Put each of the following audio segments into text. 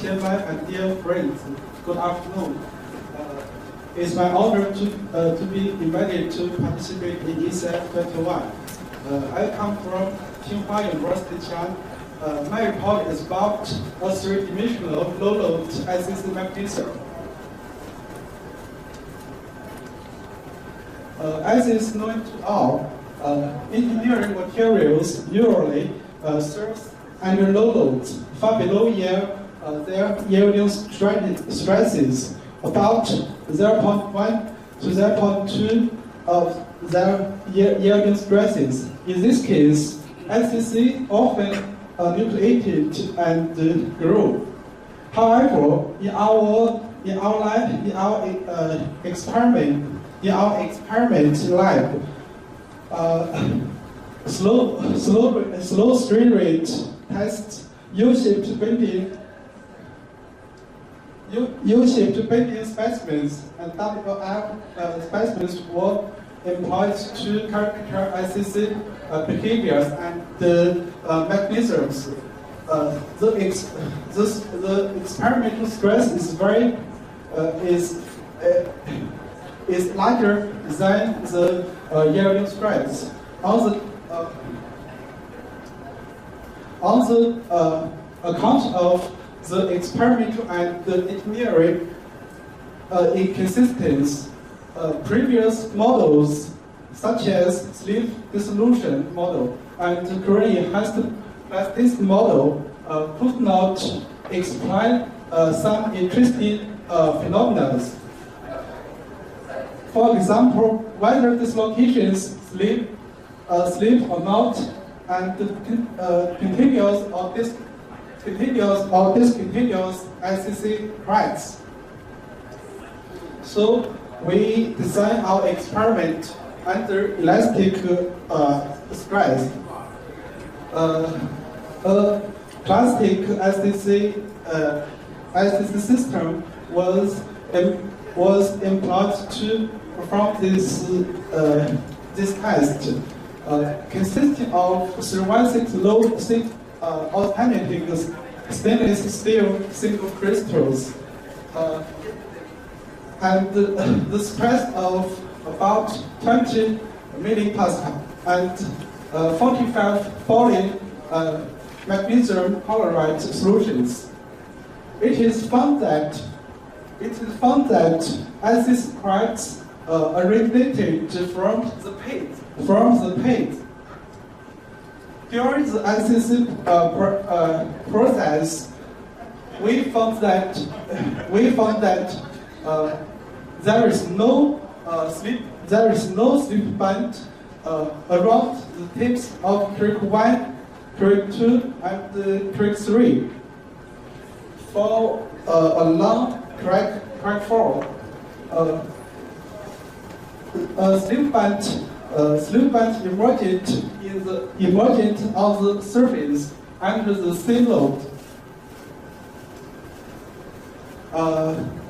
dear wife and dear friends, good afternoon. It's my honor to be invited to participate in ECF 21. I come from Tsinghua University, China. My report is about a three-dimensional low-load ICC mechanism. As is known to all, engineering materials usually serves under low loads far below their yielding stresses, about 0.1 to 0.2 of their yielding stresses. In this case, ICC often nucleated and grew. However, in our experiment lab, slow strain rate test U-shaped bending specimens and WL specimens were employed to characterize ICC behaviors and the mechanisms. The experimental stress is larger than the yielding stress. On the account of the experimental and the engineering inconsistencies, previous models such as sleep dissolution model and Korean plasticity model could not explain some interesting phenomena. For example, whether dislocations sleep or not, and continuous or discontinuous ICC cracks. So we design our experiment under elastic stress. A classic ICC system was employed to perform this test, consisting of 316 low-6 alternating stainless steel single crystals, and the stress of about 20 millipascal and 45 falling magnesium chloride solutions. It is found that ICC cracks originated from the paint. During the ICC process, we found that there is no slip band around the tips of track 1, track 2, and track 3. For along track 4, slip band emergent on the surface under the same load.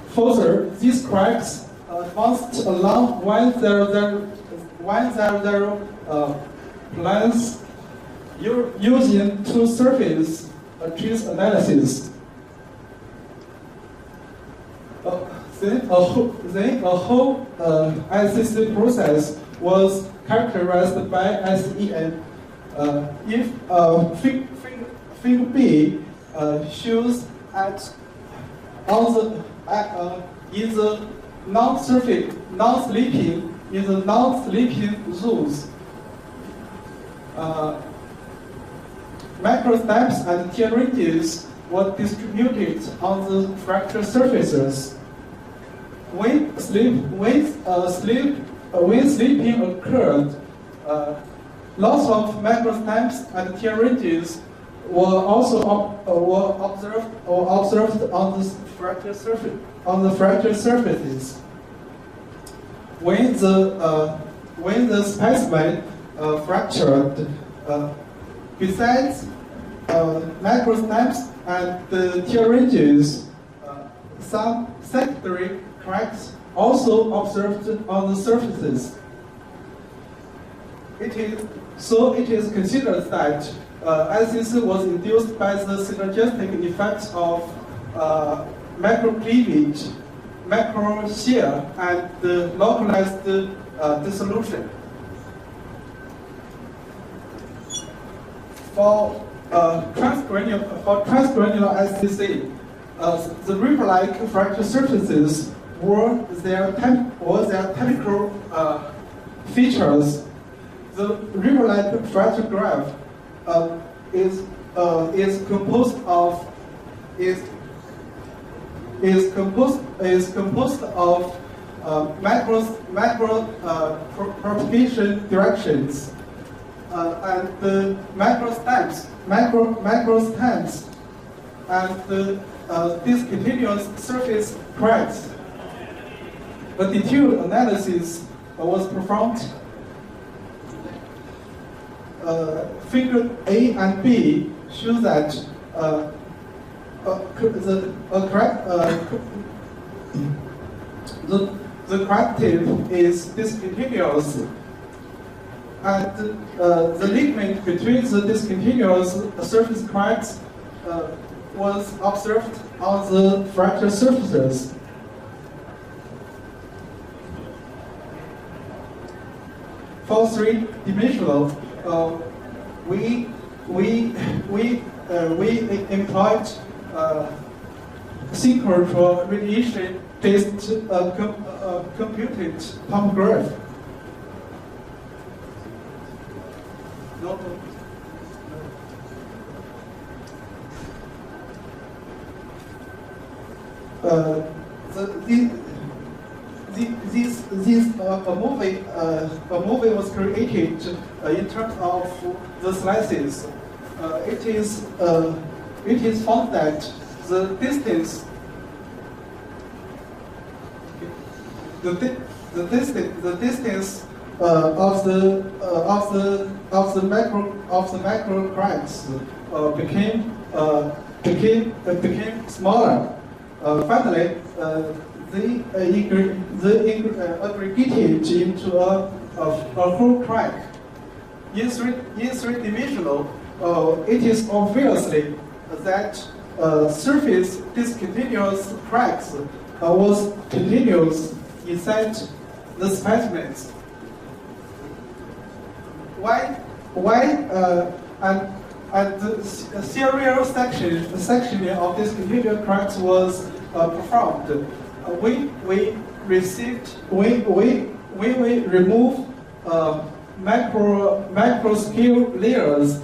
Further, these cracks advanced along 100 planes using two-surface trace analysis. Then a whole ICC process was characterized by SEM. If figure B shows in the non-sleeping zones, microsteps and tear ranges were distributed on the fracture surfaces. When sleeping occurred, lots of microsteps and tear ranges were also observed on the fracture surfaces. When the specimen fractured, besides microsteps and the tear ranges, some secondary cracks also observed on the surfaces. It is considered that ICC was induced by the synergistic effects of macro cleavage, macro shear, and localized dissolution. For transgranular SCC, the river-like fracture surfaces were their technical features. The river-like fracture graph is composed of macro propagation directions and the macro stems and the discontinuous surface cracks. A detailed analysis was performed. Figure A and B show that the crack tip is discontinuous, and the ligament between the discontinuous surface cracks was observed on the fracture surfaces. For three-dimensional, we employed synchrotron radiation-based computed tomograph. A movie was created in terms of the slices. It is found that the distance of the macro cracks became smaller. Finally, they aggregated into a whole crack. In three-dimensional, it is obviously that surface discontinuous cracks was continuous inside the specimens. And the serial section of discontinuous cracks was performed. We remove macro scale layers.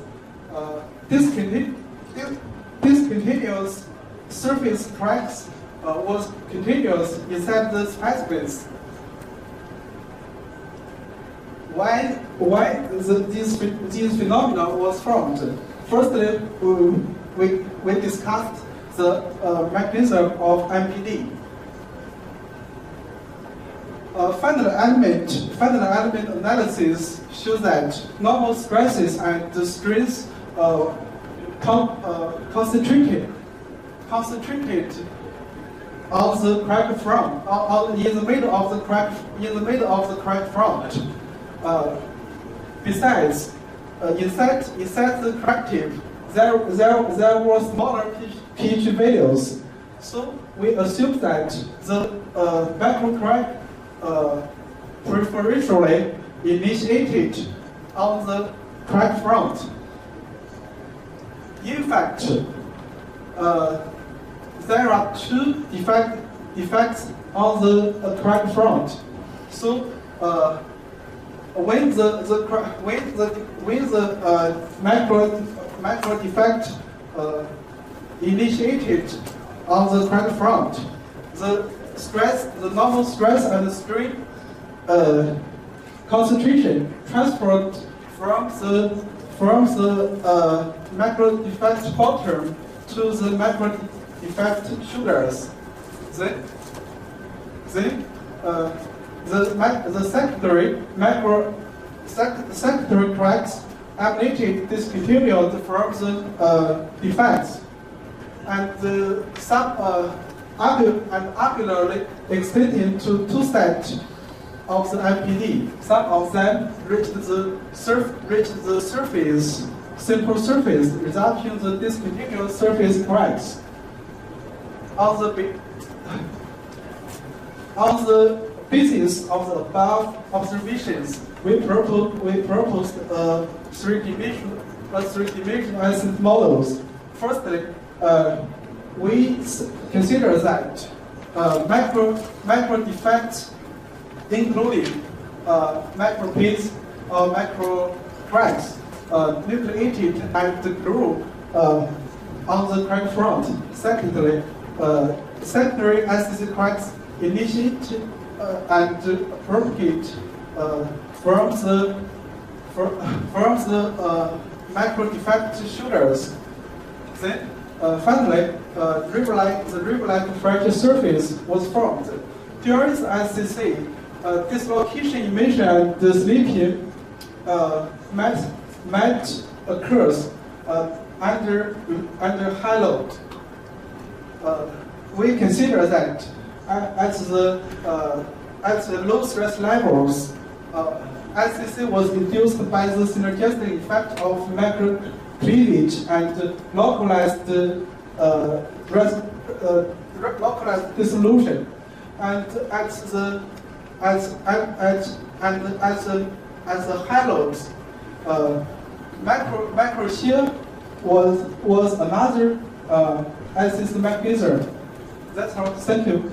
Discontinuous surface cracks was continuous inside the specimens. Why these phenomena was formed? Firstly, we discussed the mechanism of MPD. Final element analysis shows that normal stresses and the strains concentrated on the crack front, in the middle of the crack front. Besides, inside the crack tip, there were smaller pH values. So we assume that the macro crack preferentially initiated on the crack front. In fact, there are two defects on the crack front. So when the macro defect initiated on the crack front, the normal stress and strain concentration transferred from the macro defect bottom to the macro defect shoulders. Then the secondary cracks emanated discontinued from the defects, and angularly extended to two sets of the MPD. Some of them reached the simple surface, resulting in the discontinuous surface cracks. On the basis of the above observations, we proposed a three-dimensional acid models. Firstly, we consider that macro defects, including macro pits or macro cracks, nucleated and grew on the crack front. Secondly, secondary SCC cracks initiate and propagate from the macro defect sugars. Then, finally, the river-like fracture surface was formed. During the SCC, dislocation emission and the slipping might occurs under high load. We consider that at the low stress levels, SCC was induced by the synergistic effect of macro cleavage and localized dissolution. And at the high loads, macro shear was another SCC mechanism. That's all. Thank you.